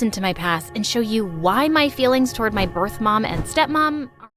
into my past and show you why my feelings toward my birth mom and stepmom are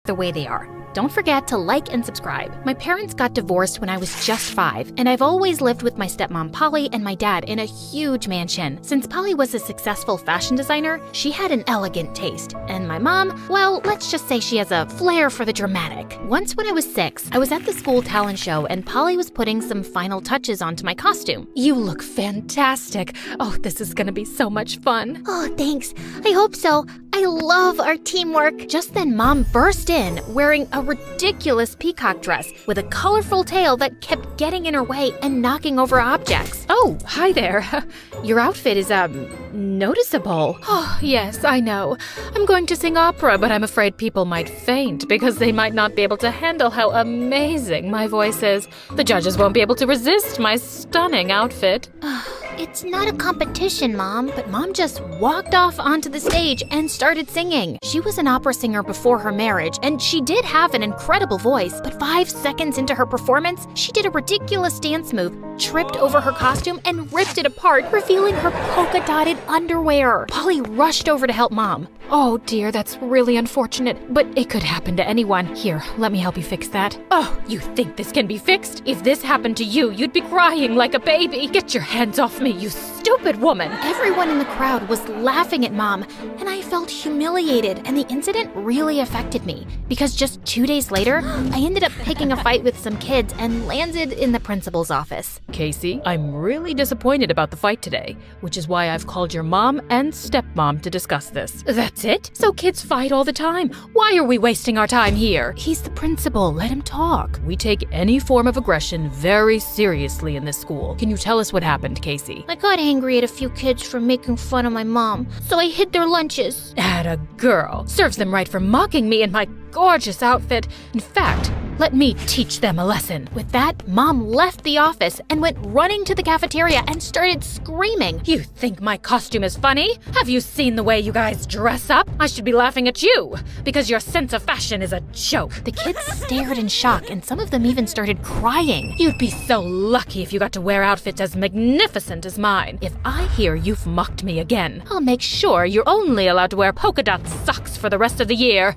the way they are. Don't forget to like and subscribe. My parents got divorced when I was just 5, and I've always lived with my stepmom Polly and my dad in a huge mansion. Since Polly was a successful fashion designer, she had an elegant taste. And my mom, well, let's just say she has a flair for the dramatic. Once when I was 6, I was at the school talent show and Polly was putting some final touches onto my costume. "You look fantastic. Oh, this is gonna be so much fun." Oh, thanks. I hope so. I love our teamwork. Just then, Mom burst in wearing a ridiculous peacock dress with a colorful tail that kept getting in her way and knocking over objects. Oh, hi there. Your outfit is, noticeable. Oh, yes, I know. I'm going to sing opera, but I'm afraid people might faint because they might not be able to handle how amazing my voice is. The judges won't be able to resist my stunning outfit. It's not a competition, Mom. But Mom just walked off onto the stage and started singing. She was an opera singer before her marriage, and she did have an incredible voice, but 5 seconds into her performance, she did a ridiculous dance move, tripped over her costume, and ripped it apart, revealing her polka-dotted underwear. Polly rushed over to help Mom. Oh dear, that's really unfortunate, but it could happen to anyone. Here, let me help you fix that. Oh, you think this can be fixed? If this happened to you, you'd be crying like a baby. Get your hands off me, you stupid woman! Everyone in the crowd was laughing at Mom, and I felt humiliated, and the incident really affected me, because just 2 days later, I ended up picking a fight with some kids and landed in the principal's office. Casey, I'm really disappointed about the fight today, which is why I've called your mom and stepmom to discuss this. That's it? So kids fight all the time. Why are we wasting our time here? He's the principal. Let him talk. We take any form of aggression very seriously in this school. Can you tell us what happened, Casey? I got angry at a few kids for making fun of my mom, so I hid their lunches. Atta girl. Serves them right for mocking me in my gorgeous outfit. In fact, let me teach them a lesson. With that, Mom left the office and went running to the cafeteria and started screaming. You think my costume is funny? Have you seen the way you guys dress up? I should be laughing at you, because your sense of fashion is a joke. The kids stared in shock, and some of them even started crying. You'd be so lucky if you got to wear outfits as magnificent as mine. If I hear you've mocked me again, I'll make sure you're only allowed to wear polka dot socks for the rest of the year.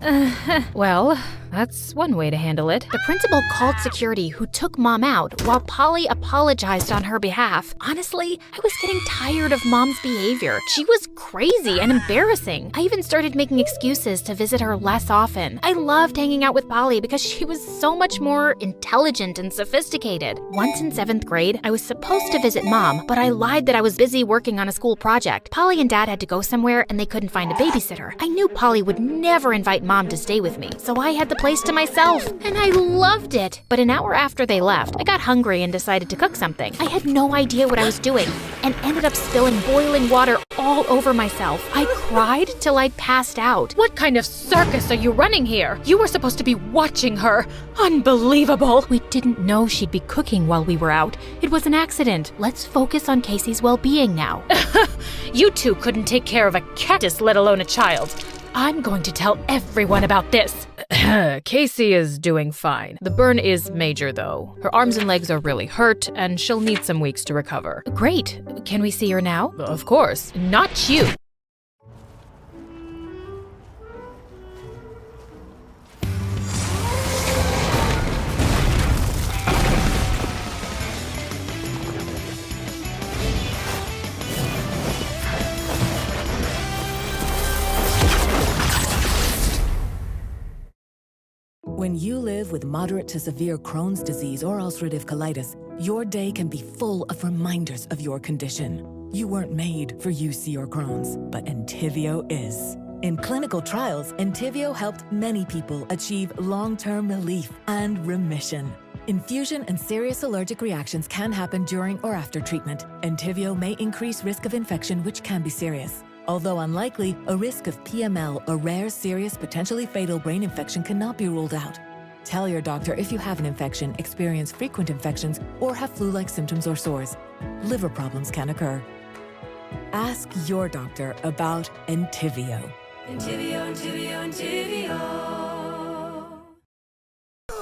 Well, that's one way to handle it. The principal called security, who took Mom out while Polly apologized on her behalf. Honestly, I was getting tired of Mom's behavior. She was crazy and embarrassing. I even started making excuses to visit her less often. I loved hanging out with Polly because she was so much more intelligent and sophisticated. Once in 7th grade, I was supposed to visit Mom, but I lied that I was busy working on a school project. Polly and Dad had to go somewhere and they couldn't find a babysitter. I knew Polly would never invite Mom to stay with me, so I had the place to myself, and I loved it. But an hour after they left, I got hungry and decided to cook something. I had no idea what I was doing and ended up spilling boiling water all over myself. I cried till I passed out. What kind of circus are you running here? You were supposed to be watching her. Unbelievable. We didn't know she'd be cooking while we were out. It was an accident. Let's focus on Casey's well-being now. You two couldn't take care of a cactus, let alone a child. I'm going to tell everyone about this. Casey is doing fine. The burn is major, though. Her arms and legs are really hurt, and she'll need some weeks to recover. Great. Can we see her now? Of course. Not you. When you live with moderate to severe Crohn's disease or ulcerative colitis, your day can be full of reminders of your condition. You weren't made for UC or Crohn's, but Entyvio is. In clinical trials, Entyvio helped many people achieve long-term relief and remission. Infusion and serious allergic reactions can happen during or after treatment. Entyvio may increase risk of infection, which can be serious. Although unlikely, a risk of PML, a rare, serious, potentially fatal brain infection, cannot be ruled out. Tell your doctor if you have an infection, experience frequent infections, or have flu-like symptoms or sores. Liver problems can occur. Ask your doctor about Entyvio. Entyvio, Entyvio, Entyvio.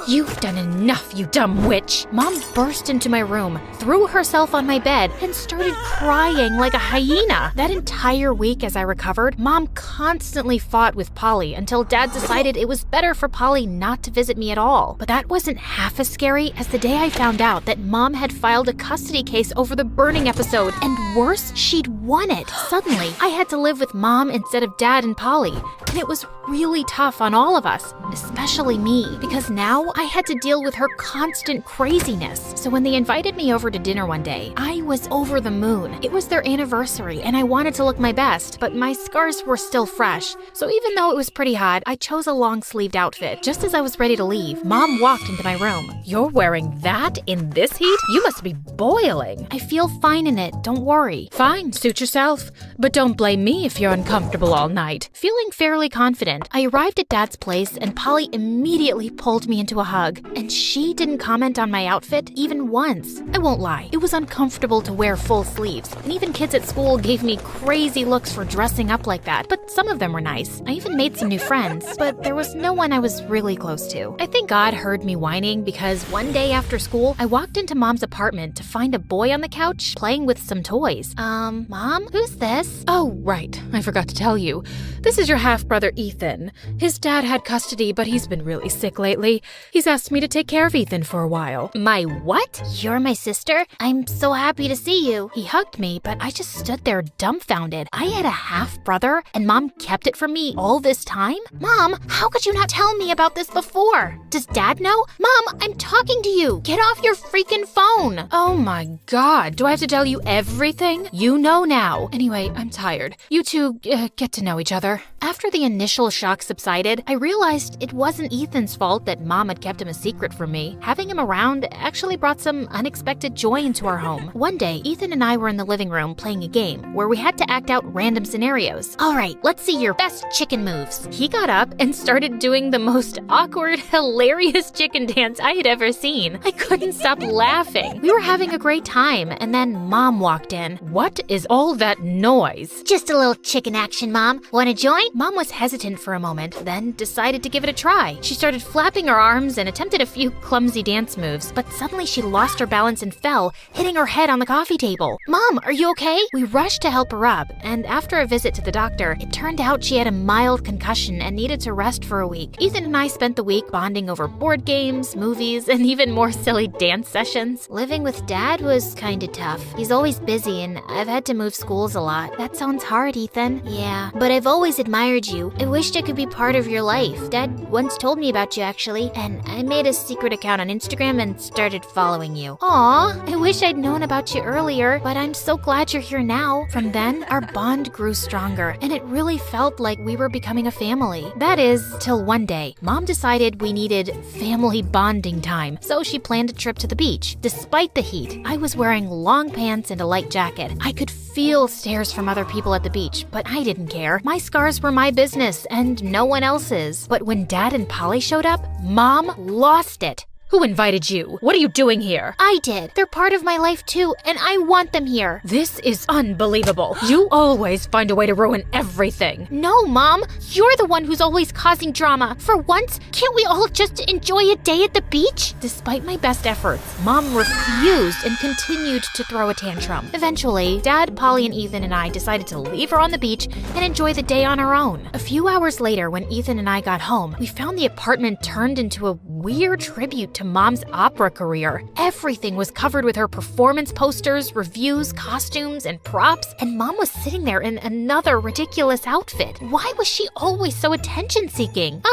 You've done enough, you dumb witch. Mom burst into my room, threw herself on my bed, and started crying like a hyena. That entire week as I recovered, Mom constantly fought with Polly until Dad decided it was better for Polly not to visit me at all. But that wasn't half as scary as the day I found out that Mom had filed a custody case over the burning episode, and worse, she'd won it. Suddenly, I had to live with Mom instead of Dad and Polly, and it was really tough on all of us, especially me, because now I had to deal with her constant craziness. So when they invited me over to dinner one day, I was over the moon. It was their anniversary, and I wanted to look my best, but my scars were still fresh. So even though it was pretty hot, I chose a long-sleeved outfit. Just as I was ready to leave, Mom walked into my room. You're wearing that in this heat? You must be boiling. I feel fine in it, don't worry. Fine, suit yourself. But don't blame me if you're uncomfortable all night. Feeling fairly confident, I arrived at Dad's place and Polly immediately pulled me into a hug. And she didn't comment on my outfit even once. I won't lie, it was uncomfortable to wear full sleeves, and even kids at school gave me crazy looks for dressing up like that, but some of them were nice. I even made some new friends, but there was no one I was really close to. I think God heard me whining because one day after school, I walked into Mom's apartment to find a boy on the couch playing with some toys. Mom, who's this? Oh, right, I forgot to tell you. This is your half-brother Ethan. His dad had custody, but he's been really sick lately. He's asked me to take care of Ethan for a while. My what? You're my sister? I'm so happy to see you. He hugged me, but I just stood there dumbfounded. I had a half-brother, and Mom kept it from me all this time? Mom, how could you not tell me about this before? Does Dad know? Mom, I'm talking to you. Get off your freaking phone. Oh my God, do I have to tell you everything? You know now. Anyway, I'm tired. You two get to know each other. After the initial shock subsided, I realized it wasn't Ethan's fault that Mom had kept him a secret from me. Having him around actually brought some unexpected joy into our home. One day, Ethan and I were in the living room playing a game where we had to act out random scenarios. All right, let's see your best chicken moves. He got up and started doing the most awkward, hilarious chicken dance I had ever seen. I couldn't stop laughing. We were having a great time, and then Mom walked in. What is all that noise? Just a little chicken action, Mom. Wanna join? Mom was hesitant for a moment, then decided to give it a try. She started flapping her arms and attempted a few clumsy dance moves, but suddenly she lost her balance and fell, hitting her head on the coffee table. Mom, are you okay? We rushed to help her up, and after a visit to the doctor, it turned out she had a mild concussion and needed to rest for a week. Ethan and I spent the week bonding over board games, movies, and even more silly dance sessions. Living with Dad was kinda tough. He's always busy and I've had to move schools a lot. That sounds hard, Ethan. Yeah, but I've always admired you. I wished I could be part of your life. Dad once told me about you actually, and I made a secret account on Instagram and started following you. Aw, I wish I'd known about you earlier, but I'm so glad you're here now. From then, our bond grew stronger, and it really felt like we were becoming a family. That is, till one day, Mom decided we needed family bonding time, so she planned a trip to the beach. Despite the heat, I was wearing long pants and a light jacket. I could feel stares from other people at the beach, but I didn't care. My scars were my business, and no one else's. But when Dad and Polly showed up, Mom lost it. Who invited you? What are you doing here? I did. They're part of my life too, and I want them here. This is unbelievable. You always find a way to ruin everything. No, Mom. You're the one who's always causing drama. For once, can't we all just enjoy a day at the beach? Despite my best efforts, Mom refused and continued to throw a tantrum. Eventually, Dad, Polly, and Ethan and I decided to leave her on the beach and enjoy the day on our own. A few hours later, when Ethan and I got home, we found the apartment turned into a weird tribute to Mom's opera career. Everything was covered with her performance posters, reviews, costumes, and props, and Mom was sitting there in another ridiculous outfit. Why was she always so attention-seeking?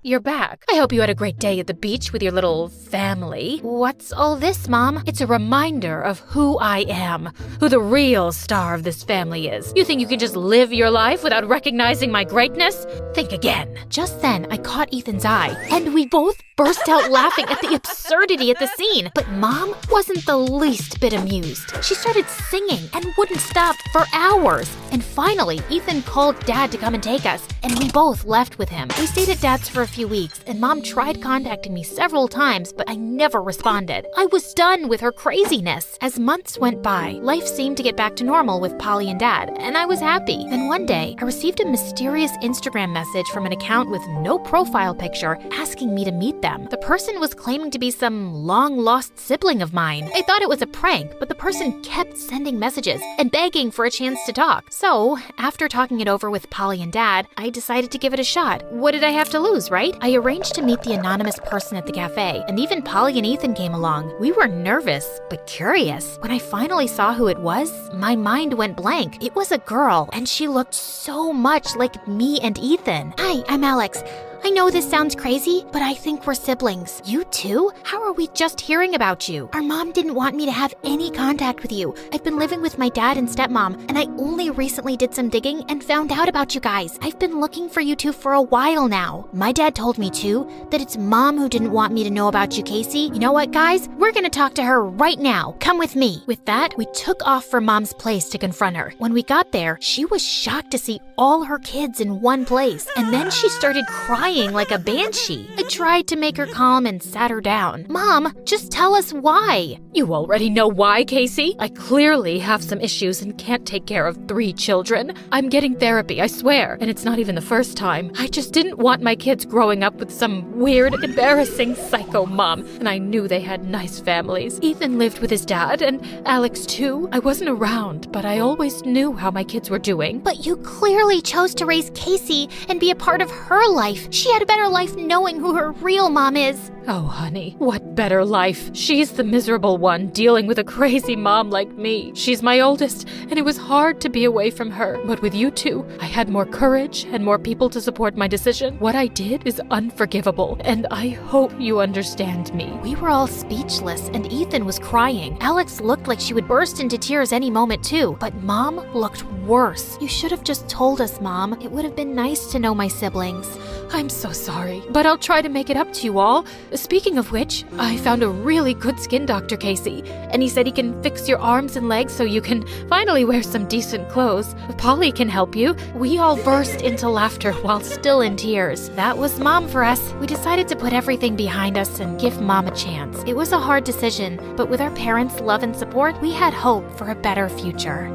You're back. I hope you had a great day at the beach with your little family. What's all this, Mom? It's a reminder of who I am, who the real star of this family is. You think you can just live your life without recognizing my greatness? Think again. Just then, I caught Ethan's eye, and we both burst out laughing at the absurdity at the scene. But Mom wasn't the least bit amused. She started singing and wouldn't stop for hours. And finally, Ethan called Dad to come and take us, and we both left with him. We stayed at Dad's for a few weeks, and Mom tried contacting me several times, but I never responded. I was done with her craziness. As months went by, life seemed to get back to normal with Polly and Dad, and I was happy. Then one day, I received a mysterious Instagram message from an account with no profile picture asking me to meet them. The person was claiming to be some long-lost sibling of mine. I thought it was a prank, but the person kept sending messages and begging for a chance to talk. So, after talking it over with Polly and Dad, I decided to give it a shot. What did I have to lose, right? I arranged to meet the anonymous person at the cafe, and even Polly and Ethan came along. We were nervous, but curious. When I finally saw who it was, my mind went blank. It was a girl, and she looked so much like me and Ethan. Hi, I'm Alex. I know this sounds crazy, but I think we're siblings. You too? How are we just hearing about you? Our mom didn't want me to have any contact with you. I've been living with my dad and stepmom, and I only recently did some digging and found out about you guys. I've been looking for you two for a while now. My dad told me too that it's Mom who didn't want me to know about you, Casey. You know what, guys? We're gonna talk to her right now. Come with me. With that, we took off for Mom's place to confront her. When we got there, she was shocked to see all her kids in one place, and then she started crying like a banshee. I tried to make her calm and sat her down. Mom, just tell us why. You already know why, Casey. I clearly have some issues and can't take care of 3 children. I'm getting therapy, I swear, and it's not even the first time. I just didn't want my kids growing up with some weird, embarrassing psycho mom, and I knew they had nice families. Ethan lived with his dad, and Alex too. I wasn't around, but I always knew how my kids were doing. But you clearly chose to raise Casey and be a part of her life. She had a better life knowing who her real mom is. Oh, honey, what better life? She's the miserable one dealing with a crazy mom like me. She's my oldest, and it was hard to be away from her. But with you two, I had more courage and more people to support my decision. What I did is unforgivable, and I hope you understand me. We were all speechless, and Ethan was crying. Alex looked like she would burst into tears any moment too, but Mom looked worse. You should have just told us, Mom. It would have been nice to know my siblings. I'm so sorry, but I'll try to make it up to you all. Speaking of which, I found a really good skin doctor, Casey, and he said he can fix your arms and legs so you can finally wear some decent clothes. Polly can help you. We all burst into laughter while still in tears. That was Mom for us. We decided to put everything behind us and give Mom a chance. It was a hard decision, but with our parents' love and support, we had hope for a better future.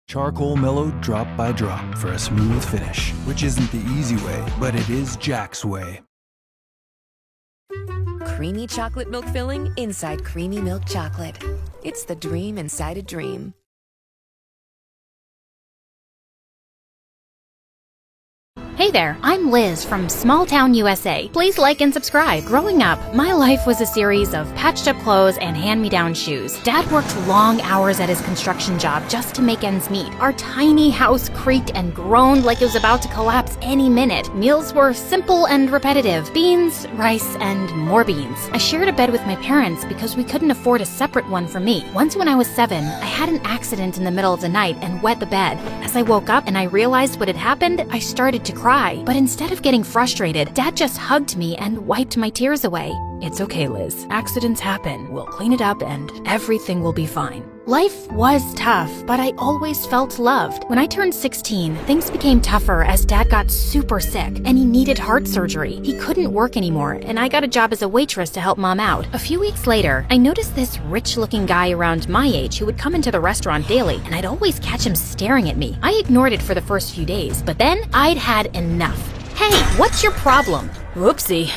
Charcoal mellowed drop by drop for a smooth finish, which isn't the easy way, but it is Jack's way. Creamy chocolate milk filling inside creamy milk chocolate. It's the dream inside a dream. Hey there, I'm Liz from Small Town, USA. Please like and subscribe. Growing up, my life was a series of patched up clothes and hand-me-down shoes. Dad worked long hours at his construction job just to make ends meet. Our tiny house creaked and groaned like it was about to collapse any minute. Meals were simple and repetitive. Beans, rice, and more beans. I shared a bed with my parents because we couldn't afford a separate one for me. Once when I was 7, I had an accident in the middle of the night and wet the bed. As I woke up and I realized what had happened, I started to cry. But instead of getting frustrated, Dad just hugged me and wiped my tears away. It's okay, Liz. Accidents happen. We'll clean it up and everything will be fine. Life was tough, but I always felt loved. When I turned 16, things became tougher as Dad got super sick and he needed heart surgery. He couldn't work anymore, and I got a job as a waitress to help Mom out. A few weeks later, I noticed this rich-looking guy around my age who would come into the restaurant daily, and I'd always catch him staring at me. I ignored it for the first few days, but then I'd had enough. Hey, what's your problem? Whoopsie.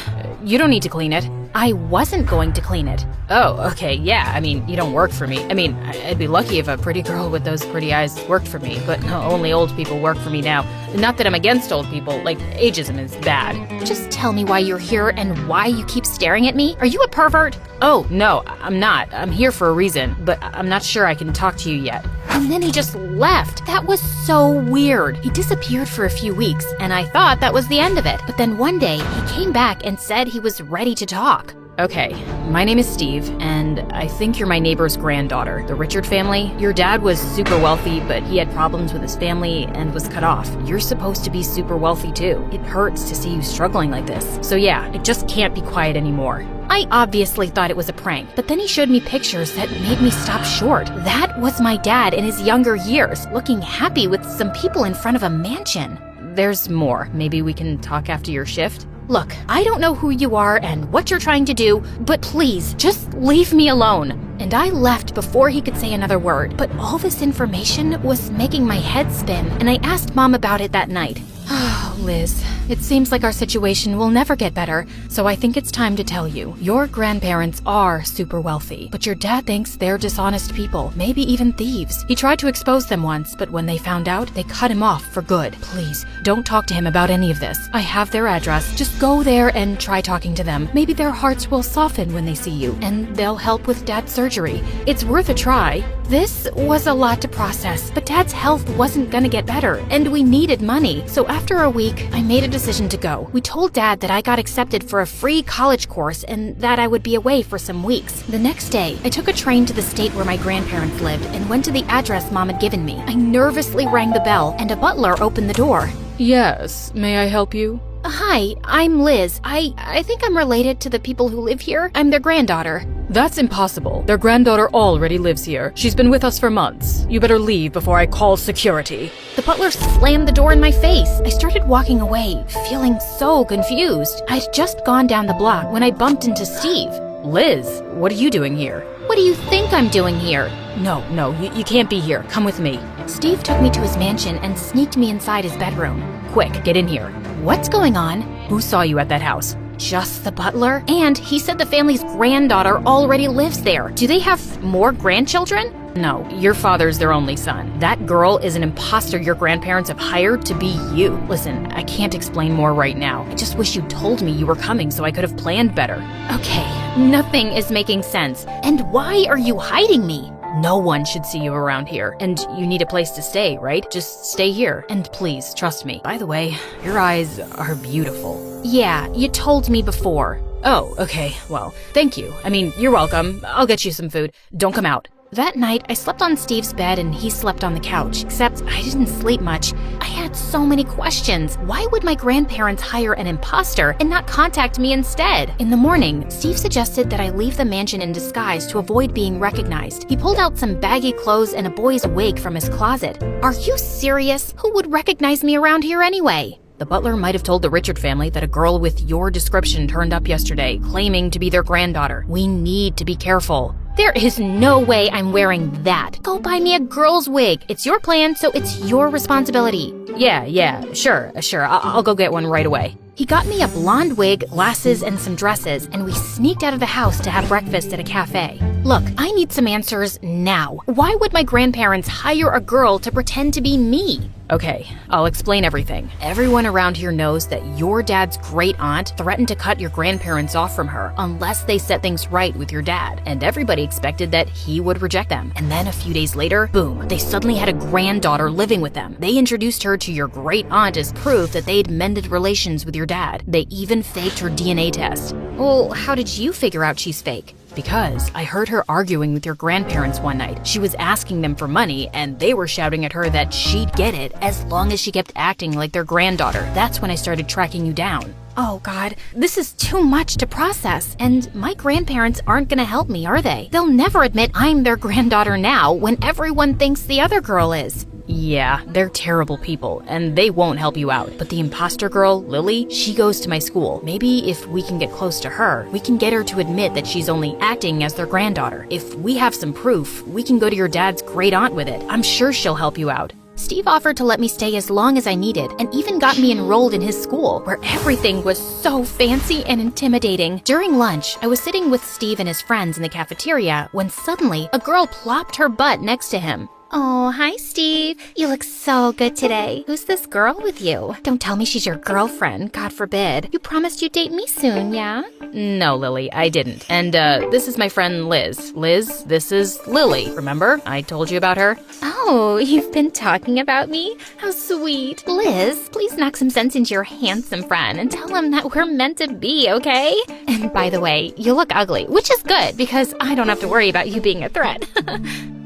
You don't need to clean it. I wasn't going to clean it. Oh, okay, yeah, I mean, you don't work for me. I mean, I'd be lucky if a pretty girl with those pretty eyes worked for me, but no, only old people work for me now. Not that I'm against old people, like, ageism is bad. Just tell me why you're here and why you keep staring at me. Are you a pervert? Oh, no, I'm not. I'm here for a reason, but I'm not sure I can talk to you yet. And then he just left. That was so weird. He disappeared for a few weeks, and I thought that was the end of it. But then one day, he came back and said he was ready to talk. Okay, my name is Steve, and I think you're my neighbor's granddaughter, the Richard family. Your dad was super wealthy, but he had problems with his family and was cut off. You're supposed to be super wealthy too. It hurts to see you struggling like this. So yeah, I just can't be quiet anymore. I obviously thought it was a prank, but then he showed me pictures that made me stop short. That was my dad in his younger years, looking happy with some people in front of a mansion. There's more. Maybe we can talk after your shift? Look, I don't know who you are and what you're trying to do, but please, just leave me alone. And I left before he could say another word, but all this information was making my head spin, and I asked Mom about it that night. Oh, Liz, it seems like our situation will never get better, so I think it's time to tell you. Your grandparents are super wealthy, but your dad thinks they're dishonest people, maybe even thieves. He tried to expose them once, but when they found out, they cut him off for good. Please, don't talk to him about any of this. I have their address. Just go there and try talking to them. Maybe their hearts will soften when they see you, and they'll help with Dad's surgery. It's worth a try. This was a lot to process, but Dad's health wasn't gonna get better, and we needed money. So after a week, I made a decision to go. We told Dad that I got accepted for a free college course and that I would be away for some weeks. The next day, I took a train to the state where my grandparents lived and went to the address Mom had given me. I nervously rang the bell, and a butler opened the door. Yes, may I help you? Hi, I'm Liz. I think I'm related to the people who live here. I'm their granddaughter. That's impossible. Their granddaughter already lives here. She's been with us for months. You better leave before I call security. The butler slammed the door in my face. I started walking away, feeling so confused. I'd just gone down the block when I bumped into Steve. Liz, what are you doing here? What do you think I'm doing here? No, you can't be here. Come with me. Steve took me to his mansion and sneaked me inside his bedroom. Quick, get in here. What's going on? Who saw you at that house? Just the butler? And he said the family's granddaughter already lives there. Do they have more grandchildren? No, your father's their only son. That girl is an imposter your grandparents have hired to be you. Listen, I can't explain more right now. I just wish you told me you were coming so I could have planned better. Okay, nothing is making sense. And why are you hiding me? No one should see you around here. And you need a place to stay, right? Just stay here. And please, trust me. By the way, your eyes are beautiful. Yeah, you told me before. Oh, okay. Well, thank you. I mean, you're welcome. I'll get you some food. Don't come out. That night, I slept on Steve's bed and he slept on the couch, except I didn't sleep much. I had so many questions. Why would my grandparents hire an imposter and not contact me instead? In the morning, Steve suggested that I leave the mansion in disguise to avoid being recognized. He pulled out some baggy clothes and a boy's wig from his closet. Are you serious? Who would recognize me around here anyway? The butler might have told the Richard family that a girl with your description turned up yesterday, claiming to be their granddaughter. We need to be careful. There is no way I'm wearing that. Go buy me a girl's wig. It's your plan, so it's your responsibility. Yeah, sure. I'll go get one right away. He got me a blonde wig, glasses, and some dresses, and we sneaked out of the house to have breakfast at a cafe. Look, I need some answers now. Why would my grandparents hire a girl to pretend to be me? Okay, I'll explain everything. Everyone around here knows that your dad's great aunt threatened to cut your grandparents off from her unless they set things right with your dad, and everybody expected that he would reject them. And then a few days later, boom, they suddenly had a granddaughter living with them. They introduced her to your great aunt as proof that they'd mended relations with your dad. They even faked her DNA test. Well, how did you figure out she's fake? Because I heard her arguing with your grandparents one night. She was asking them for money, and they were shouting at her that she'd get it as long as she kept acting like their granddaughter. That's when I started tracking you down. Oh God, this is too much to process. And my grandparents aren't gonna help me, are they? They'll never admit I'm their granddaughter now when everyone thinks the other girl is. Yeah, they're terrible people, and they won't help you out. But the imposter girl, Lily, she goes to my school. Maybe if we can get close to her, we can get her to admit that she's only acting as their granddaughter. If we have some proof, we can go to your dad's great aunt with it. I'm sure she'll help you out. Steve offered to let me stay as long as I needed and even got me enrolled in his school, where everything was so fancy and intimidating. During lunch, I was sitting with Steve and his friends in the cafeteria when suddenly a girl plopped her butt next to him. Oh, hi, Steve. You look so good today. Who's this girl with you? Don't tell me she's your girlfriend. God forbid. You promised you'd date me soon, yeah? No, Lily, I didn't. And this is my friend Liz. Liz, this is Lily. Remember? I told you about her. Oh, you've been talking about me? How sweet. Liz, please knock some sense into your handsome friend and tell him that we're meant to be, okay? And by the way, you look ugly, which is good because I don't have to worry about you being a threat.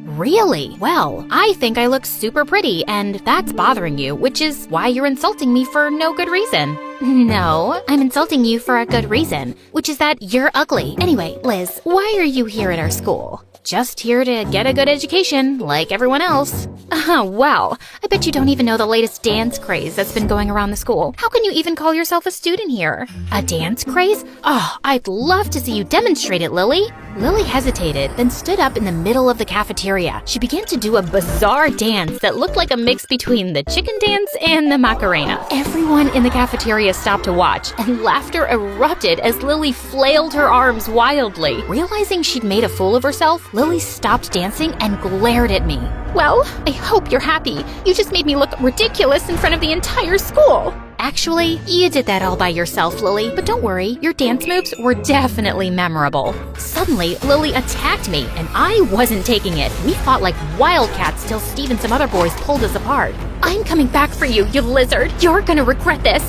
Really? Well, I think I look super pretty, and that's bothering you, which is why you're insulting me for no good reason. No, I'm insulting you for a good reason, which is that you're ugly. Anyway, Liz, why are you here at our school? Just here to get a good education, like everyone else. Wow, I bet you don't even know the latest dance craze that's been going around the school. How can you even call yourself a student here? A dance craze? Oh, I'd love to see you demonstrate it, Lily. Lily hesitated, then stood up in the middle of the cafeteria. She began to do a bizarre dance that looked like a mix between the chicken dance and the Macarena. Everyone in the cafeteria stopped to watch, and laughter erupted as Lily flailed her arms wildly. Realizing she'd made a fool of herself, Lily stopped dancing and glared at me. Well, I hope you're happy. You just made me look ridiculous in front of the entire school. Actually, you did that all by yourself, Lily, but don't worry, your dance moves were definitely memorable. Suddenly, Lily attacked me, and I wasn't taking it. We fought like wildcats till Steve and some other boys pulled us apart. I'm coming back for you, you lizard. You're gonna regret this.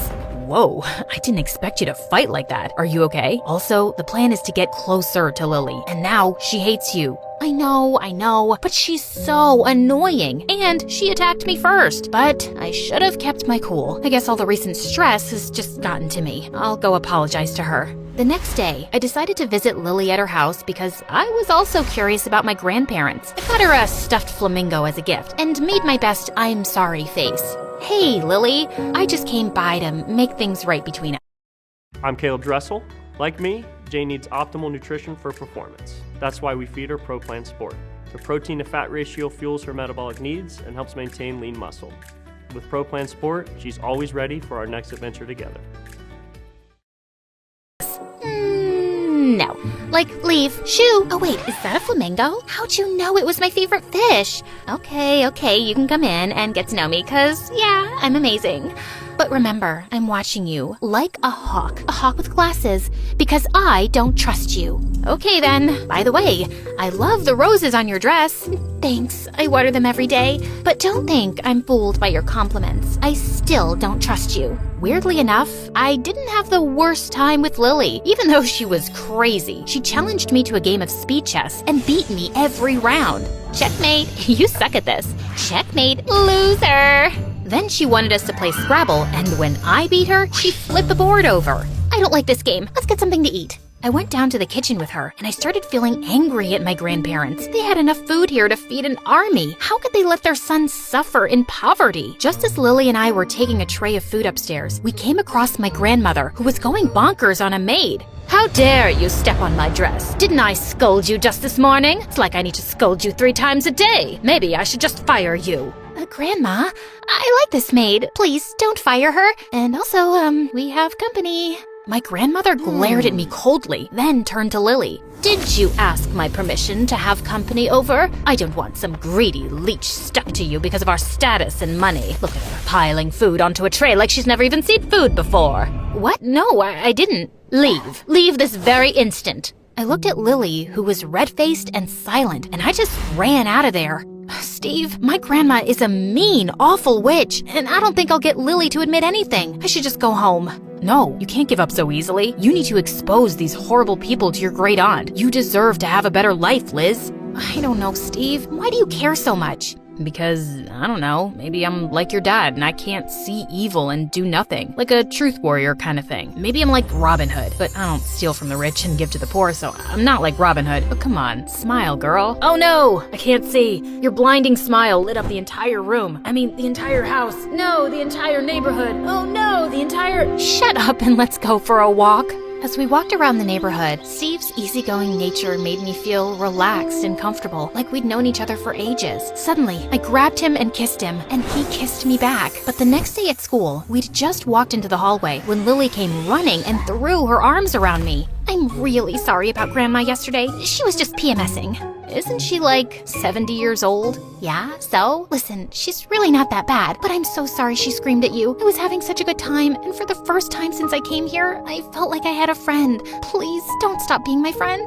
Whoa, I didn't expect you to fight like that. Are you okay? Also, the plan is to get closer to Lily, and now she hates you. I know, but she's so annoying, and she attacked me first. But I should have kept my cool. I guess all the recent stress has just gotten to me. I'll go apologize to her. The next day, I decided to visit Lily at her house because I was also curious about my grandparents. I got her a stuffed flamingo as a gift and made my best I'm sorry face. Hey, Lily, I just came by to make things right between us. I'm Caleb Dressel. Like me, Jane needs optimal nutrition for performance. That's why we feed her ProPlan Sport. The protein to fat ratio fuels her metabolic needs and helps maintain lean muscle. With ProPlan Sport, she's always ready for our next adventure together. No. Like, leave. Shoo. Oh, wait, is that a flamingo? How'd you know it was my favorite fish? Okay, you can come in and get to know me, 'cause, yeah, I'm amazing. But remember, I'm watching you like a hawk with glasses, because I don't trust you. Okay then, by the way, I love the roses on your dress. Thanks, I water them every day. But don't think I'm fooled by your compliments. I still don't trust you. Weirdly enough, I didn't have the worst time with Lily, even though she was crazy. She challenged me to a game of speed chess and beat me every round. Checkmate, you suck at this. Checkmate, loser. Then she wanted us to play Scrabble, and when I beat her, she flipped the board over. I don't like this game. Let's get something to eat. I went down to the kitchen with her, and I started feeling angry at my grandparents. They had enough food here to feed an army. How could they let their son suffer in poverty? Just as Lily and I were taking a tray of food upstairs, we came across my grandmother, who was going bonkers on a maid. How dare you step on my dress? Didn't I scold you just this morning? It's like I need to scold you 3 times a day. Maybe I should just fire you. Grandma, I like this maid. Please, don't fire her. And also, we have company. My grandmother glared at me coldly, then turned to Lily. Did you ask my permission to have company over? I don't want some greedy leech stuck to you because of our status and money. Look at her piling food onto a tray like she's never even seen food before. What? No, I didn't. Leave. Leave this very instant. I looked at Lily, who was red-faced and silent, and I just ran out of there. Steve, my grandma is a mean, awful witch, and I don't think I'll get Lily to admit anything. I should just go home. No, you can't give up so easily. You need to expose these horrible people to your great aunt. You deserve to have a better life, Liz. I don't know, Steve. Why do you care so much? Because, I don't know, maybe I'm like your dad and I can't see evil and do nothing. Like a truth warrior kind of thing. Maybe I'm like Robin Hood, but I don't steal from the rich and give to the poor, so I'm not like Robin Hood. But come on, smile, girl. Oh no, I can't see. Your blinding smile lit up the entire room. I mean, the entire house. No, the entire neighborhood. Oh no, the entire... Shut up and let's go for a walk. As we walked around the neighborhood, Steve's easygoing nature made me feel relaxed and comfortable, like we'd known each other for ages. Suddenly, I grabbed him and kissed him, and he kissed me back. But the next day at school, we'd just walked into the hallway when Lily came running and threw her arms around me. I'm really sorry about Grandma yesterday. She was just PMSing. Isn't she like 70 years old? Yeah, so? Listen, she's really not that bad, but I'm so sorry she screamed at you. I was having such a good time, and for the first time since I came here, I felt like I had a friend. Please, don't stop being my friend.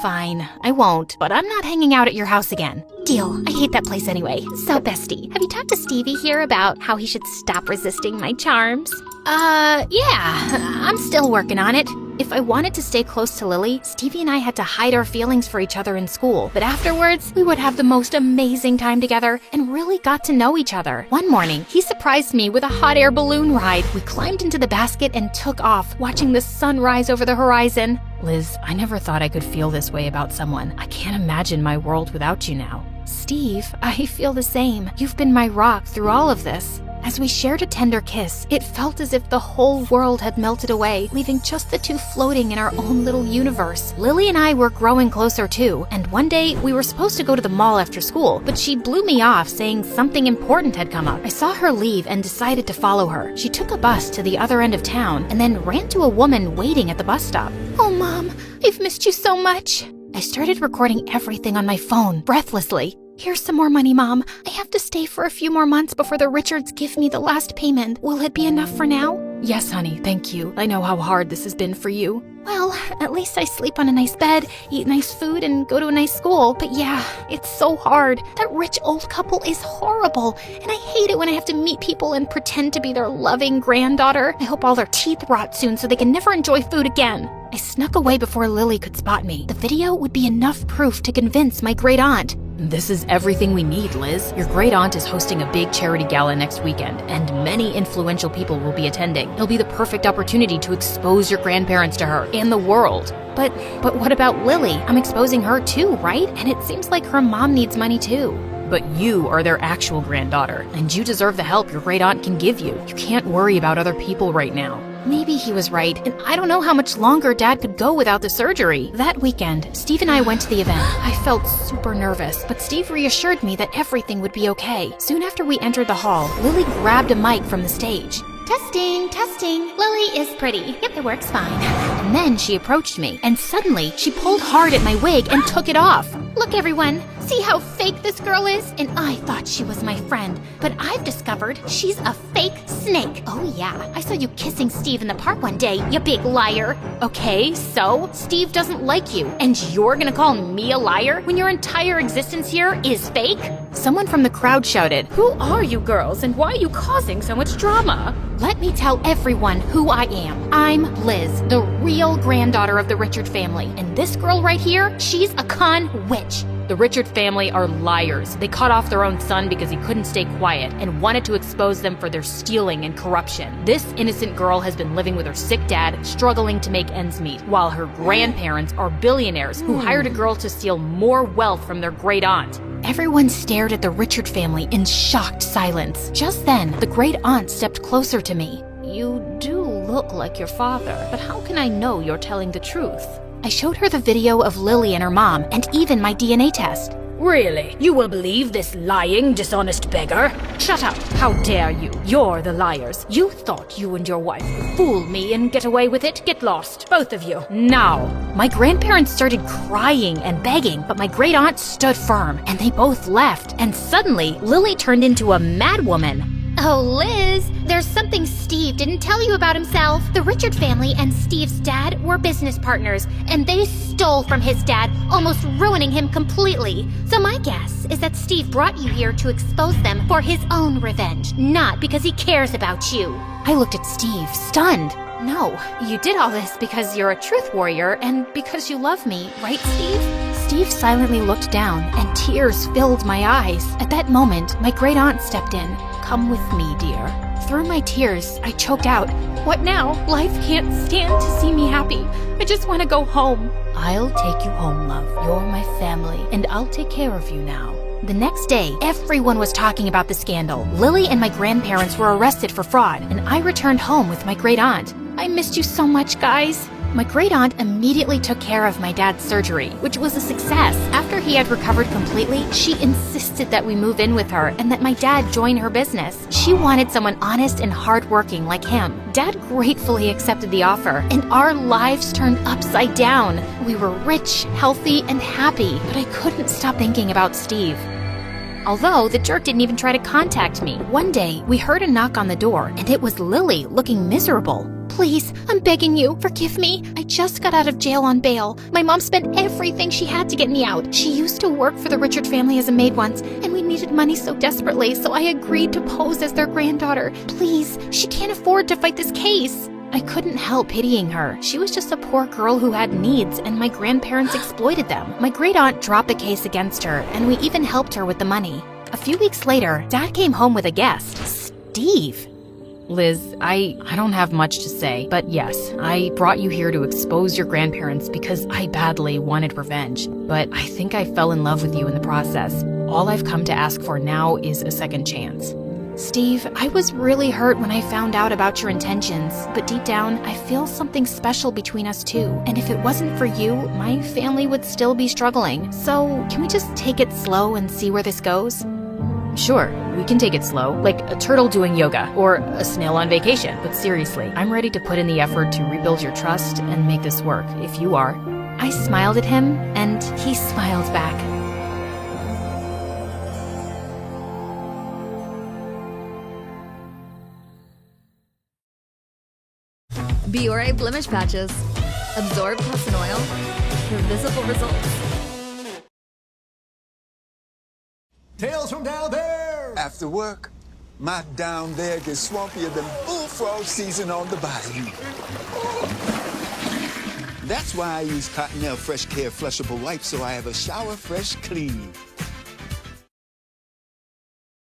Fine, I won't, but I'm not hanging out at your house again. Deal. I hate that place anyway. So, bestie, have you talked to Stevie here about how he should stop resisting my charms? Yeah, I'm still working on it. If I wanted to stay close to Lily, Stevie and I had to hide our feelings for each other in school. But afterwards, we would have the most amazing time together and really got to know each other. One morning, he surprised me with a hot air balloon ride. We climbed into the basket and took off, watching the sun rise over the horizon. Liz, I never thought I could feel this way about someone. I can't imagine my world without you now. Steve, I feel the same. You've been my rock through all of this. As we shared a tender kiss, it felt as if the whole world had melted away, leaving just the two floating in our own little universe. Lily and I were growing closer too, and one day we were supposed to go to the mall after school, but she blew me off saying something important had come up. I saw her leave and decided to follow her. She took a bus to the other end of town and then ran to a woman waiting at the bus stop. Oh, Mom, I've missed you so much. I started recording everything on my phone, breathlessly. Here's some more money, Mom. I have to stay for a few more months before the Richards give me the last payment. Will it be enough for now? Yes, honey, thank you. I know how hard this has been for you. Well, at least I sleep on a nice bed, eat nice food, and go to a nice school. But yeah, it's so hard. That rich old couple is horrible, and I hate it when I have to meet people and pretend to be their loving granddaughter. I hope all their teeth rot soon so they can never enjoy food again. I snuck away before Lily could spot me. The video would be enough proof to convince my great aunt. This is everything we need, Liz. Your great aunt is hosting a big charity gala next weekend, and many influential people will be attending. It'll be the perfect opportunity to expose your grandparents to her and the world. But what about Lily? I'm exposing her too, right? And it seems like her mom needs money too. But you are their actual granddaughter, and you deserve the help your great aunt can give you. You can't worry about other people right now. Maybe he was right, and I don't know how much longer Dad could go without the surgery. That weekend, Steve and I went to the event. I felt super nervous, but Steve reassured me that everything would be okay. Soon after we entered the hall, Lily grabbed a mic from the stage. Testing, testing. Lily is pretty. Yep, it works fine. And then she approached me, and suddenly she pulled hard at my wig and took it off. Look, everyone. See how fake this girl is? And I thought she was my friend, but I've discovered she's a fake snake. Oh yeah, I saw you kissing Steve in the park one day, you big liar. Okay, so Steve doesn't like you, and you're gonna call me a liar when your entire existence here is fake? Someone from the crowd shouted, "Who are you girls, and why are you causing so much drama?" Let me tell everyone who I am. I'm Liz, the real granddaughter of the Richard family, and this girl right here, she's a con witch. The Richard family are liars. They cut off their own son because he couldn't stay quiet and wanted to expose them for their stealing and corruption. This innocent girl has been living with her sick dad, struggling to make ends meet, while her grandparents are billionaires who hired a girl to steal more wealth from their great aunt. Everyone stared at the Richard family in shocked silence. Just then, the great aunt stepped closer to me. "You do look like your father, but how can I know you're telling the truth?" I showed her the video of Lily and her mom, and even my DNA test. "Really? You will believe this lying, dishonest beggar? Shut up! How dare you? You're the liars. You thought you and your wife would fool me and get away with it? Get lost, both of you, now!" My grandparents started crying and begging, but my great aunt stood firm, and they both left. And suddenly, Lily turned into a madwoman. Oh, Liz, there's something Steve didn't tell you about himself. The Richard family and Steve's dad were business partners, and they stole from his dad, almost ruining him completely. So my guess is that Steve brought you here to expose them for his own revenge, not because he cares about you. I looked at Steve, stunned. "No, you did all this because you're a truth warrior and because you love me, right, Steve?" Steve silently looked down, and tears filled my eyes. At that moment, my great aunt stepped in. "Come with me, dear." Through my tears, I choked out, "What now? Life can't stand to see me happy. I just want to go home." "I'll take you home, love. You're my family, and I'll take care of you now." The next day, everyone was talking about the scandal. Lily and my grandparents were arrested for fraud, and I returned home with my great aunt. "I missed you so much, guys." My great aunt immediately took care of my dad's surgery, which was a success. After he had recovered completely, she insisted that we move in with her and that my dad join her business. She wanted someone honest and hardworking like him. Dad gratefully accepted the offer, and our lives turned upside down. We were rich, healthy, and happy, but I couldn't stop thinking about Steve. Although the jerk didn't even try to contact me. One day, we heard a knock on the door, and it was Lily, looking miserable. Please, I'm begging you, forgive me. I just got out of jail on bail. My mom spent everything she had to get me out. She used to work for the Richard family as a maid once, and we needed money so desperately, so I agreed to pose as their granddaughter. Please, she can't afford to fight this case. I couldn't help pitying her. She was just a poor girl who had needs, and my grandparents exploited them. My great aunt dropped the case against her, and we even helped her with the money. A few weeks later, Dad came home with a guest, Steve. Liz, I don't have much to say, but yes, I brought you here to expose your grandparents because I badly wanted revenge. But I think I fell in love with you in the process. All I've come to ask for now is a second chance. Steve, I was really hurt when I found out about your intentions, but deep down, I feel something special between us too. And if it wasn't for you, my family would still be struggling. So, can we just take it slow and see where this goes? Sure, we can take it slow, like a turtle doing yoga or a snail on vacation. But seriously, I'm ready to put in the effort to rebuild your trust and make this work, if you are. I smiled at him, and he smiled back. Biore blemish patches. Absorb pus and oil for visible results. Tales from down there! After work, my down there gets swampier than bullfrog season on the bayou. That's why I use Cottonelle Fresh Care Flushable Wipes so I have a shower fresh clean.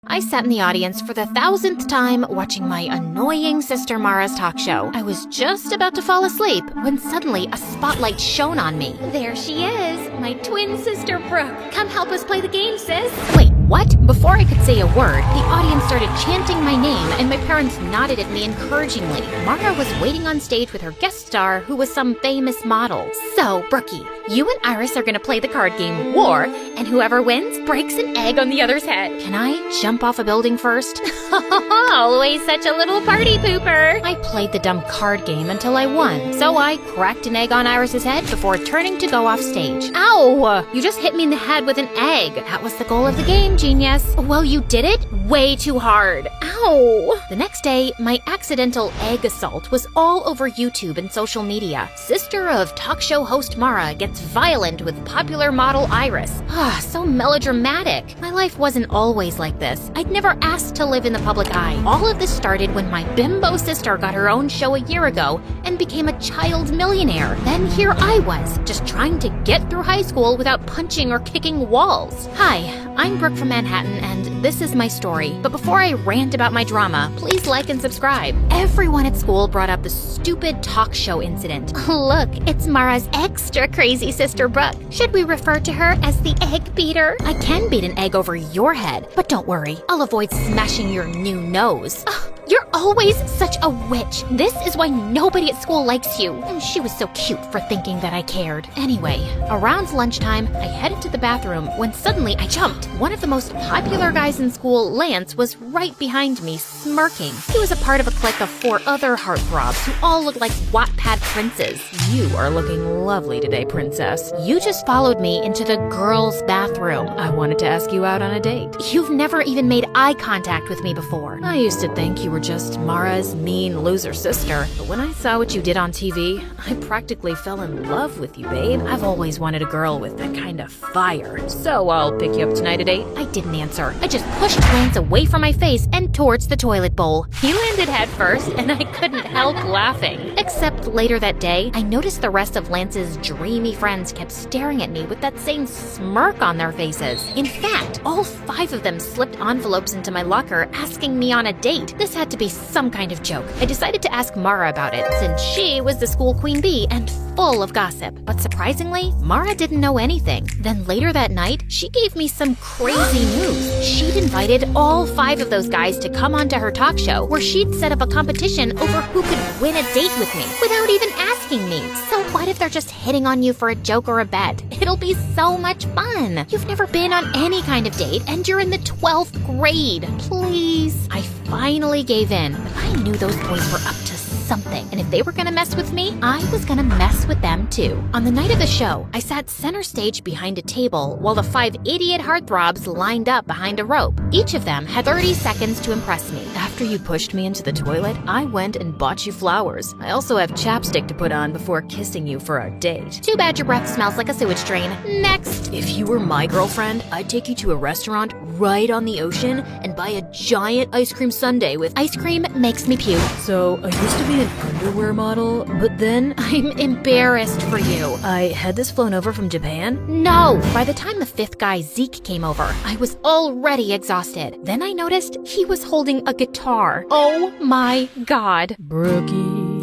I sat in the audience for the 1000th time watching my annoying sister Mara's talk show. I was just about to fall asleep when suddenly a spotlight shone on me. There she is, my twin sister Brooke. Come help us play the game, sis. Wait, what? Before I could say a word, the audience started chanting my name and my parents nodded at me encouragingly. Mara was waiting on stage with her guest star, who was some famous model. So, Brookie, you and Iris are gonna play the card game War, and whoever wins breaks an egg on the other's head. Can I jump off a building first? Always such a little party pooper. I played the dumb card game until I won, so I cracked an egg on Iris's head before turning to go off stage. Ow! You just hit me in the head with an egg. That was the goal of the game, genius. Well, you did it way too hard. Ow! The next day, my accidental egg assault was all over YouTube and social media. Sister of talk show host Mara gets violent with popular model Iris. So melodramatic. My life wasn't always like this. I'd never asked to live in the public eye. All of this started when my bimbo sister got her own show a year ago and became a child millionaire. Then here I was, just trying to get through high school without punching or kicking walls. Hi, I'm Brooke from Manhattan, and this is my story. But before I rant about my drama, please like and subscribe. Everyone at school brought up the stupid talk show incident. Look, it's Mara's extra crazy sister Brooke. Should we refer to her as the egg beater? I can beat an egg over your head, but don't worry, I'll avoid smashing your new nose. You're always such a witch. This is why nobody at school likes you. She was so cute for thinking that I cared. Anyway, around lunchtime, I headed to the bathroom when suddenly I jumped. One of the most popular guys in school, Lance, was right behind me, smirking. He was a part of a clique of 4 other heartthrobs who all looked like Wattpad princes. You are looking lovely today, princess. You just followed me into the girls' bathroom. I wanted to ask you out on a date. You've never even made eye contact with me before. I used to think you were just Mara's mean loser sister, but when I saw what you did on TV, I practically fell in love with you, babe. I've always wanted a girl with that kind of fire, so I'll pick you up tonight at 8. I didn't answer. I just pushed Lance away from my face and towards the toilet bowl. He landed head first, and I couldn't help laughing. Except later that day, I noticed the rest of Lance's dreamy friends kept staring at me with that same smirk on their faces. In fact, all 5 of them slipped envelopes into my locker asking me on a date. This had to be some kind of joke. I decided to ask Mara about it, since she was the school queen bee and full of gossip. But surprisingly, Mara didn't know anything. Then later that night, she gave me some crazy news. She'd invited all 5 of those guys to come onto her talk show where she'd set up a competition over who could win a date with me without even asking me. So what if they're just hitting on you for a joke or a bet? It'll be so much fun. You've never been on any kind of date and you're in the 12th grade. Please. I finally gave in. I knew those boys were up to something, and if they were gonna mess with me, I was gonna mess with them too. On the night of the show, I sat center stage behind a table while the 5 idiot heartthrobs lined up behind a rope. Each of them had 30 seconds to impress me. After you pushed me into the toilet, I went and bought you flowers. I also have chapstick to put on before kissing you for our date. Too bad your breath smells like a sewage drain. Next. If you were my girlfriend, I'd take you to a restaurant right on the ocean and buy a giant ice cream sundae with Ice cream makes me puke. So, I used to be an underwear model, but then I'm embarrassed for you. I had this flown over from Japan. No! By the time the 5th guy, Zeke, came over, I was already exhausted. Then I noticed he was holding a guitar. Oh my god. Brookie,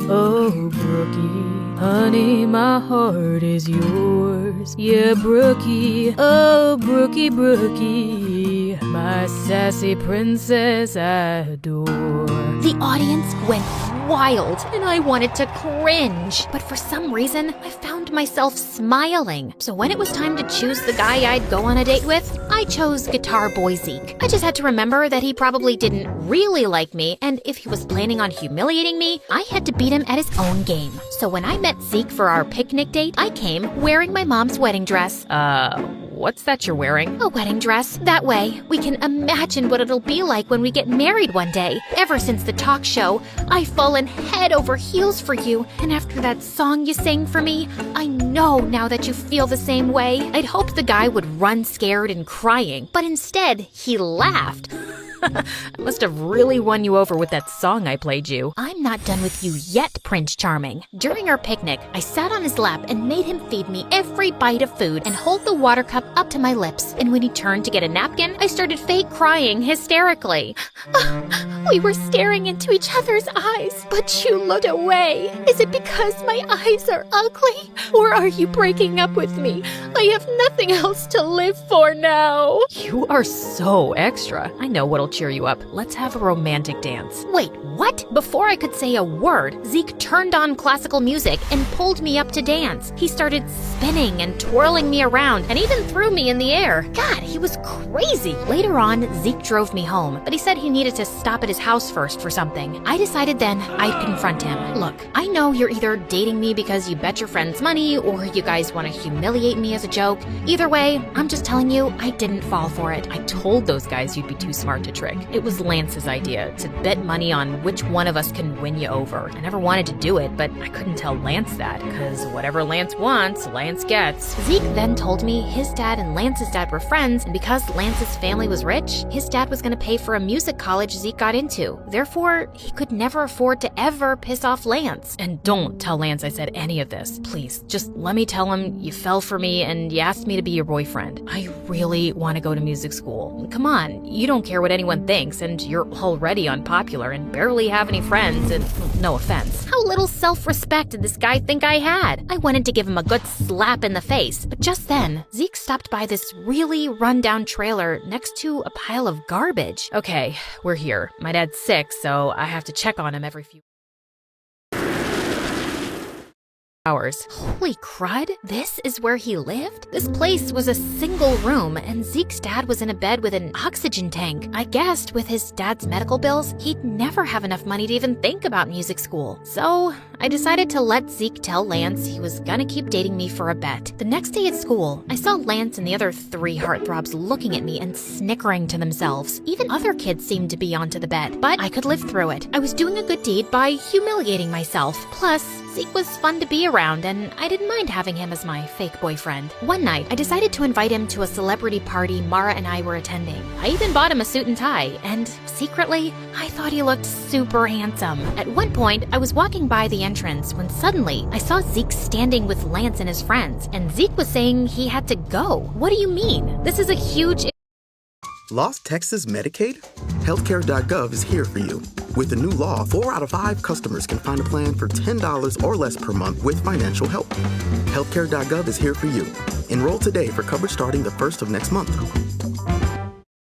oh Brookie, honey, my heart is yours. Yeah, Brookie, oh Brookie, Brookie, my sassy princess I adore. The audience went wild, and I wanted to cringe. But for some reason, I found myself smiling. So when it was time to choose the guy I'd go on a date with, I chose Guitar Boy Zeke. I just had to remember that he probably didn't really like me, and if he was planning on humiliating me, I had to beat him at his own game. So when I met Zeke for our picnic date, I came wearing my mom's wedding dress. What's that you're wearing? A wedding dress. That way, we can imagine what it'll be like when we get married one day. Ever since the talk show, I've fallen head over heels for you. And after that song you sang for me, I know now that you feel the same way. I'd hoped the guy would run scared and crying, but instead, he laughed. I must have really won you over with that song I played you. I'm not done with you yet, Prince Charming. During our picnic, I sat on his lap and made him feed me every bite of food and hold the water cup up to my lips. And when he turned to get a napkin, I started fake crying hysterically. We were staring into each other's eyes, but you looked away. Is it because my eyes are ugly? Or are you breaking up with me? I have nothing else to live for now. You are so extra. I know what'll cheer you up. Let's have a romantic dance. Wait, what? Before I could say a word, Zeke turned on classical music and pulled me up to dance. He started spinning and twirling me around and even threw me in the air. God, he was crazy. Later on, Zeke drove me home, but he said he needed to stop at his house first for something. I decided then I'd confront him. Look, I know you're either dating me because you bet your friends money or you guys want to humiliate me as a joke. Either way, I'm just telling you, I didn't fall for it. I told those guys you'd be too smart to trick. It was Lance's idea to bet money on which one of us can win you over. I never wanted to do it, but I couldn't tell Lance that, because whatever Lance wants, Lance gets. Zeke then told me his dad and Lance's dad were friends, and because Lance's family was rich, his dad was going to pay for a music college Zeke got into. Therefore, he could never afford to ever piss off Lance. And don't tell Lance I said any of this. Please, just let me tell him you fell for me and you asked me to be your boyfriend. I really want to go to music school. Come on, you don't care what anyone thinks, and you're already unpopular and barely have any friends, and no offense. How little self-respect did this guy think I had? I wanted to give him a good slap in the face, but just then, Zeke stopped by this really run-down trailer next to a pile of garbage. Okay, we're here. My dad's sick, so I have to check on him every few hours. Holy crud, this is where he lived? This place was a single room, and Zeke's dad was in a bed with an oxygen tank. I guessed with his dad's medical bills, he'd never have enough money to even think about music school. So I decided to let Zeke tell Lance he was gonna keep dating me for a bet. The next day at school, I saw Lance and the other 3 heartthrobs looking at me and snickering to themselves. Even other kids seemed to be onto the bet, but I could live through it. I was doing a good deed by humiliating myself. Plus, Zeke was fun to be around, and I didn't mind having him as my fake boyfriend. One night, I decided to invite him to a celebrity party Mara and I were attending. I even bought him a suit and tie, and secretly, I thought he looked super handsome. At one point, I was walking by the entrance when suddenly I saw Zeke standing with Lance and his friends, and Zeke was saying he had to go. What do you mean? This is a huge... Lost Texas Medicaid? Healthcare.gov is here for you. With the new law, 4 out of 5 customers can find a plan for $10 or less per month with financial help. Healthcare.gov is here for you. Enroll today for coverage starting the 1st of next month.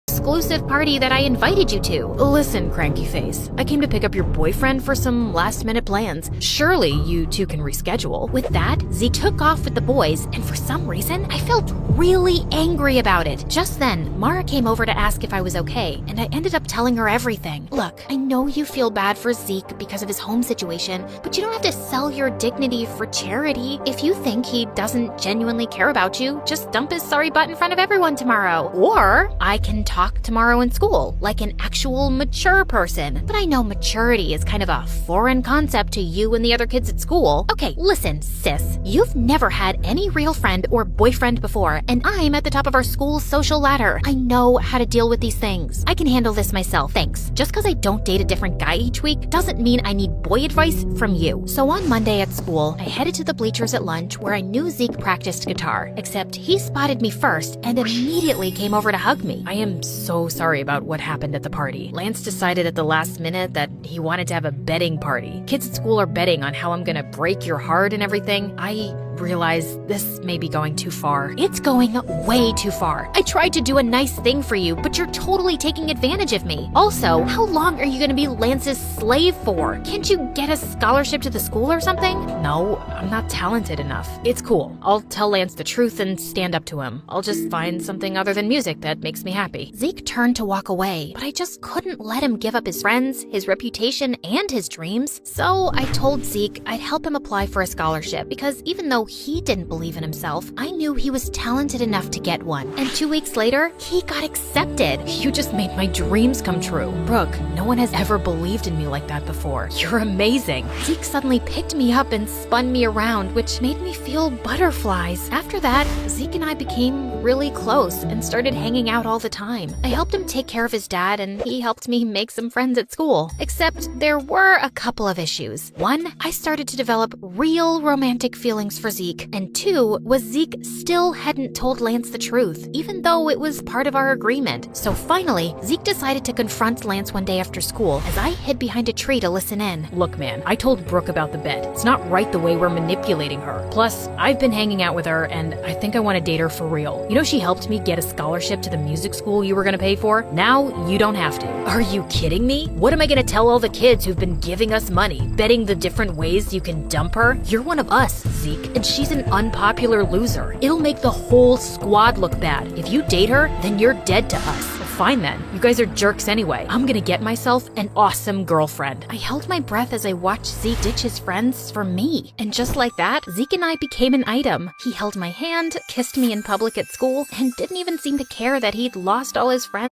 Exclusive party that I invited you to. Listen, cranky face. I came to pick up your boyfriend for some last-minute plans. Surely you two can reschedule. With that, Zeke took off with the boys, and for some reason, I felt really angry about it. Just then, Mara came over to ask if I was okay, and I ended up telling her everything. Look, I know you feel bad for Zeke because of his home situation, but you don't have to sell your dignity for charity. If you think he doesn't genuinely care about you, just dump his sorry butt in front of everyone tomorrow. Or I can talk tomorrow in school, like an actual mature person. But I know maturity is kind of a foreign concept to you and the other kids at school. Okay, listen, sis. You've never had any real friend or boyfriend before, and I'm at the top of our school's social ladder. I know how to deal with these things. I can handle this myself, thanks. Just because I don't date a different guy each week doesn't mean I need boy advice from you. So on Monday at school, I headed to the bleachers at lunch where I knew Zeke practiced guitar, except he spotted me first and immediately came over to hug me. I am so sorry about what happened at the party. Lance decided at the last minute that he wanted to have a betting party. Kids at school are betting on how I'm gonna break your heart and everything. I realize this may be going too far. It's going way too far. I tried to do a nice thing for you, but you're totally taking advantage of me. Also, how long are you gonna be Lance's slave for? Can't you get a scholarship to the school or something? No, I'm not talented enough. It's cool. I'll tell Lance the truth and stand up to him. I'll just find something other than music that makes me happy. Zeke turned to walk away, but I just couldn't let him give up his friends, his reputation, and his dreams. So I told Zeke I'd help him apply for a scholarship because even though he didn't believe in himself, I knew he was talented enough to get one. And 2 weeks later, he got accepted. You just made my dreams come true. Brooke, no one has ever believed in me like that before. You're amazing. Zeke suddenly picked me up and spun me around, which made me feel butterflies. After that, Zeke and I became really close and started hanging out all the time. I helped him take care of his dad, and he helped me make some friends at school. Except there were a couple of issues. One, I started to develop real romantic feelings for Zeke. And 2 was Zeke still hadn't told Lance the truth, even though it was part of our agreement. So finally, Zeke decided to confront Lance one day after school as I hid behind a tree to listen in. Look, man, I told Brooke about the bet. It's not right the way we're manipulating her. Plus, I've been hanging out with her, and I think I want to date her for real. You know, she helped me get a scholarship to the music school you were going to pay for. Now, you don't have to. Are you kidding me? What am I going to tell all the kids who've been giving us money, betting the different ways you can dump her? You're one of us, Zeke, and she's an unpopular loser. It'll make the whole squad look bad. If you date her, then you're dead to us. Fine then. You guys are jerks anyway. I'm gonna get myself an awesome girlfriend. I held my breath as I watched Zeke ditch his friends for me. And just like that, Zeke and I became an item. He held my hand, kissed me in public at school, and didn't even seem to care that he'd lost all his friends.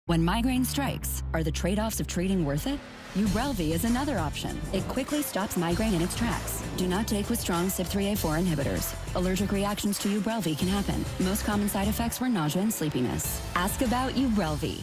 When migraine strikes, are the trade-offs of treating worth it? Ubrelvy is another option. It quickly stops migraine in its tracks. Do not take with strong CYP3A4 inhibitors. Allergic reactions to Ubrelvy can happen. Most common side effects were nausea and sleepiness. Ask about Ubrelvy.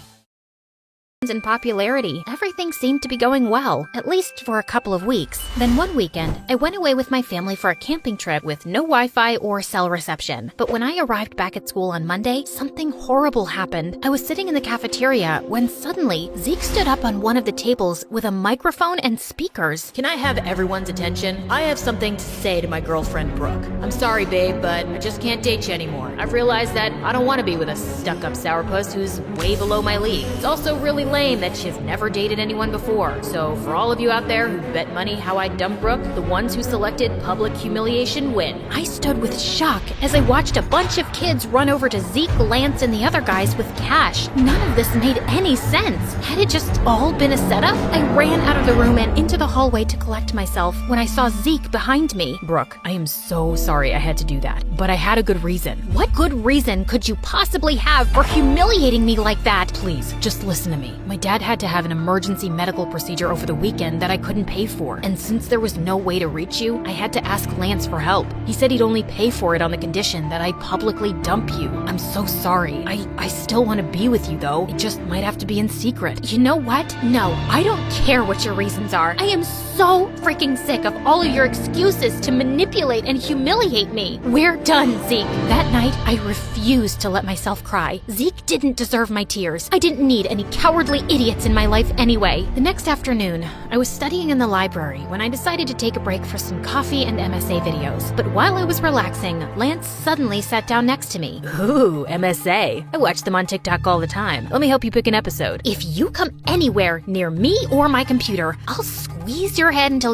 In popularity, everything seemed to be going well, at least for a couple of weeks. Then one weekend, I went away with my family for a camping trip with no Wi-Fi or cell reception. But when I arrived back at school on Monday, something horrible happened. I was sitting in the cafeteria when suddenly Zeke stood up on one of the tables with a microphone and speakers. Can I have everyone's attention? I have something to say to my girlfriend, Brooke. I'm sorry, babe, but I just can't date you anymore. I've realized that I don't want to be with a stuck-up sourpuss who's way below my league. It's also really lame that she's never dated anyone before. So for all of you out there who bet money how I dump Brooke, the ones who selected public humiliation win. I stood with shock as I watched a bunch of kids run over to Zeke, Lance, and the other guys with cash. None of this made any sense. Had it just all been a setup? I ran out of the room and into the hallway to collect myself when I saw Zeke behind me. Brooke, I am so sorry I had to do that, but I had a good reason. What good reason could you possibly have for humiliating me like that? Please, just listen to me. My dad had to have an emergency medical procedure over the weekend that I couldn't pay for. And since there was no way to reach you, I had to ask Lance for help. He said he'd only pay for it on the condition that I publicly dump you. I'm so sorry. I still want to be with you though. It just might have to be in secret. You know what? No, I don't care what your reasons are. I am so so freaking sick of all of your excuses to manipulate and humiliate me. We're done, Zeke. That night, I refused to let myself cry. Zeke didn't deserve my tears. I didn't need any cowardly idiots in my life anyway. The next afternoon, I was studying in the library when I decided to take a break for some coffee and MSA videos. But while I was relaxing, Lance suddenly sat down next to me. Ooh, MSA. I watch them on TikTok all the time. Let me help you pick an episode. If you come anywhere near me or my computer, I'll squeeze your head until